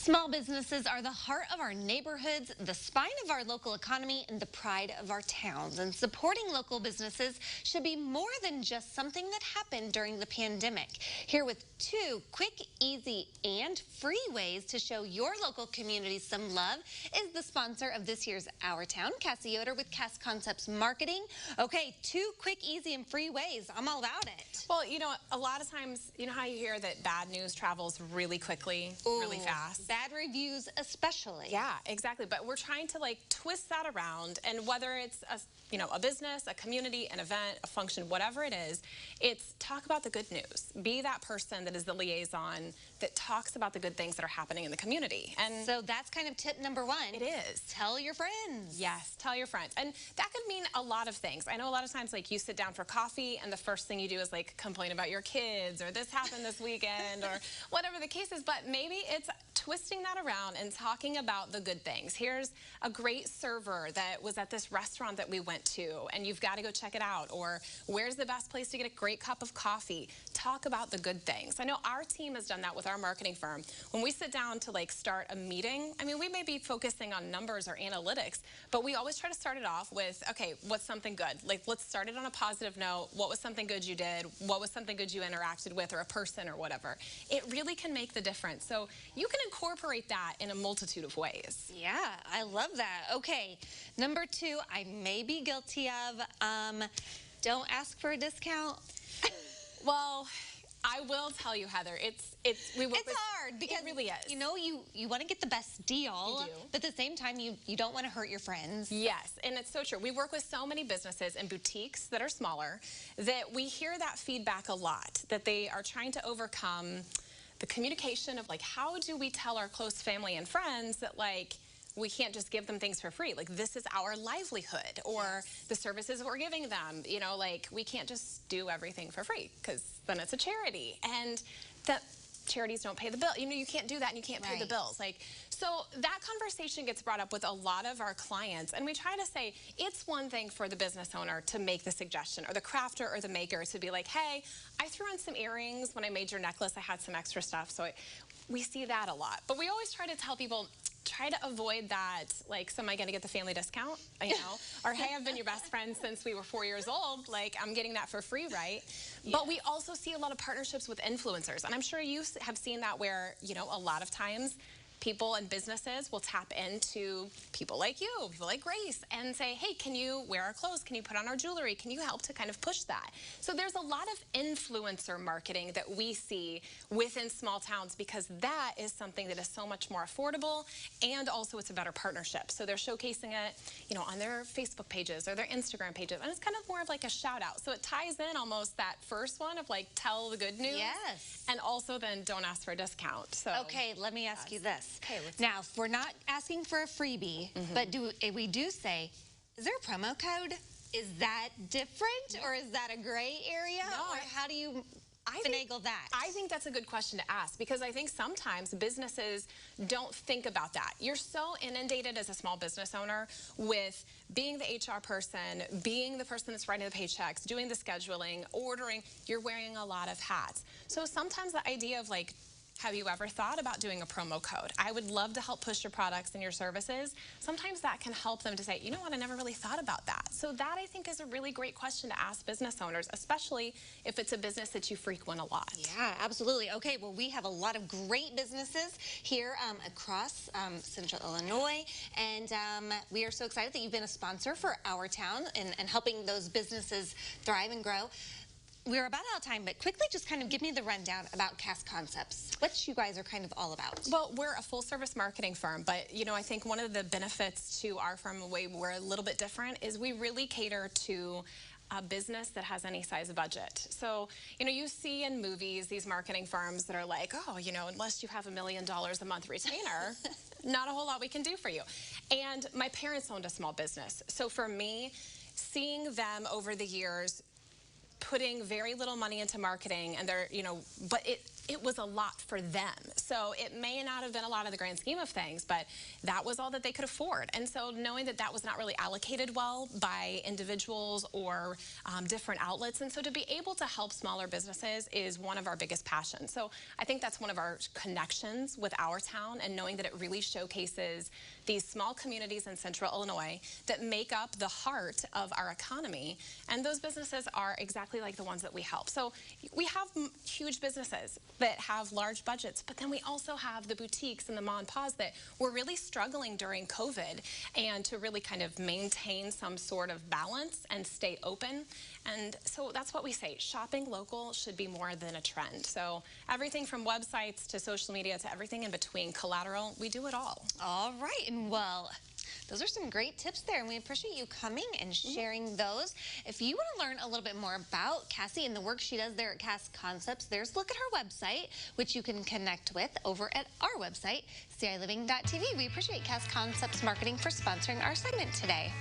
Small businesses are the heart of our neighborhoods, the spine of our local economy, and the pride of our towns. And supporting local businesses should be more than just something that happened during the pandemic. Here with 2 quick, easy, and free ways to show your local community some love is the sponsor of this year's Our Town, Cassie Yoder with Cass Concepts Marketing. Okay, 2 quick, easy, and free ways. I'm all about it. Well, you know, a lot of times, you know how you hear that bad news travels really quickly, really fast? Bad reviews especially. Yeah, exactly. But we're trying to twist that around, and whether it's a business, a community, an event, a function, whatever it is, it's talk about the good news. Be that person that is the liaison that talks about the good things that are happening in the community. And so that's kind of tip number 1. It is. Tell your friends. Yes, tell your friends. And that could mean a lot of things. I know a lot of times you sit down for coffee and the first thing you do is complain about your kids, or this happened this weekend, or whatever the case is. But maybe it's twisting that around and talking about the good things. Here's a great server that was at this restaurant that we went to, and you've got to go check it out. Or where's the best place to get a great cup of coffee? Talk about the good things. I know our team has done that with our marketing firm. When we sit down to start a meeting, I mean, we may be focusing on numbers or analytics, but we always try to start it off with, okay, what's something good? Let's start it on a positive note. What was something good you did? What was something good you interacted with, or a person, or whatever? It really can make the difference. So you can incorporate that in a multitude of ways. Yeah, I love that. Okay, number 2, I may be guilty of, don't ask for a discount. Well, I will tell you, Heather, it's hard because it really is. You know, you want to get the best deal, You do. but at the same time, you don't want to hurt your friends. Yes, and it's so true. We work with so many businesses and boutiques that are smaller that we hear that feedback a lot, that they are trying to overcome the communication of how do we tell our close family and friends that we can't just give them things for free. This is our livelihood, or the services we're giving them. You know, we can't just do everything for free, because then it's a charity, and that charities don't pay the bill. You know, you can't do that, and you can't pay the bills. So that conversation gets brought up with a lot of our clients, and we try to say it's one thing for the business owner to make the suggestion, or the crafter or the maker to be like, hey, I threw in some earrings when I made your necklace. I had some extra stuff. So we see that a lot. But we always try to tell people, try to avoid that, so am I going to get the family discount, you know? Or, hey, I've been your best friend since we were 4 years old, I'm getting that for free, right? Yeah. But we also see a lot of partnerships with influencers, and I'm sure you have seen that where, a lot of times people and businesses will tap into people like you, people like Grace, and say, hey, can you wear our clothes? Can you put on our jewelry? Can you help to kind of push that? So there's a lot of influencer marketing that we see within small towns, because that is something that is so much more affordable, and also it's a better partnership. So they're showcasing it, on their Facebook pages or their Instagram pages, and it's kind of more of a shout out. So it ties in almost that first one of tell the good news. Yes. And also then don't ask for a discount. So okay, let me ask you this. Okay, now, if we're not asking for a freebie, but we do say, is there a promo code? Is that different, or is that a gray area? No, or how do you finagle that? I think that's a good question to ask, because I think sometimes businesses don't think about that. You're so inundated as a small business owner with being the HR person, being the person that's writing the paychecks, doing the scheduling, ordering. You're wearing a lot of hats. So sometimes the idea of have you ever thought about doing a promo code? I would love to help push your products and your services. Sometimes that can help them to say, you know what, I never really thought about that. So that, I think, is a really great question to ask business owners, especially if it's a business that you frequent a lot. Yeah, absolutely. Okay, well, we have a lot of great businesses here across Central Illinois, and we are so excited that you've been a sponsor for Our Town and helping those businesses thrive and grow. We're about out of time, but quickly just kind of give me the rundown about Cass Concepts. What you guys are kind of all about. Well, we're a full-service marketing firm, but, I think one of the benefits to our firm, the way we're a little bit different, is we really cater to a business that has any size budget. So, you see in movies these marketing firms that are oh, unless you have $1 million a month retainer, not a whole lot we can do for you. And my parents owned a small business. So for me, seeing them over the years putting very little money into marketing, and they're, but it was a lot for them. So it may not have been a lot of the grand scheme of things, but that was all that they could afford. And so knowing that that was not really allocated well by individuals or different outlets, and so to be able to help smaller businesses is one of our biggest passions. So I think that's one of our connections with our town, and knowing that it really showcases these small communities in Central Illinois that make up the heart of our economy, and those businesses are exactly like the ones that we help. So we have huge businesses that have large budgets, but then we also have the boutiques and the mom and pops that were really struggling during COVID, and to really kind of maintain some sort of balance and stay open. And so that's what we say, shopping local should be more than a trend. So everything from websites to social media to everything in between, collateral, we do it all. All right, and well, those are some great tips there, and we appreciate you coming and sharing those. If you want to learn a little bit more about Cassie and the work she does there at Cass Concepts, there's a look at her website, which you can connect with over at our website, CILiving.tv. We appreciate Cass Concepts Marketing for sponsoring our segment today.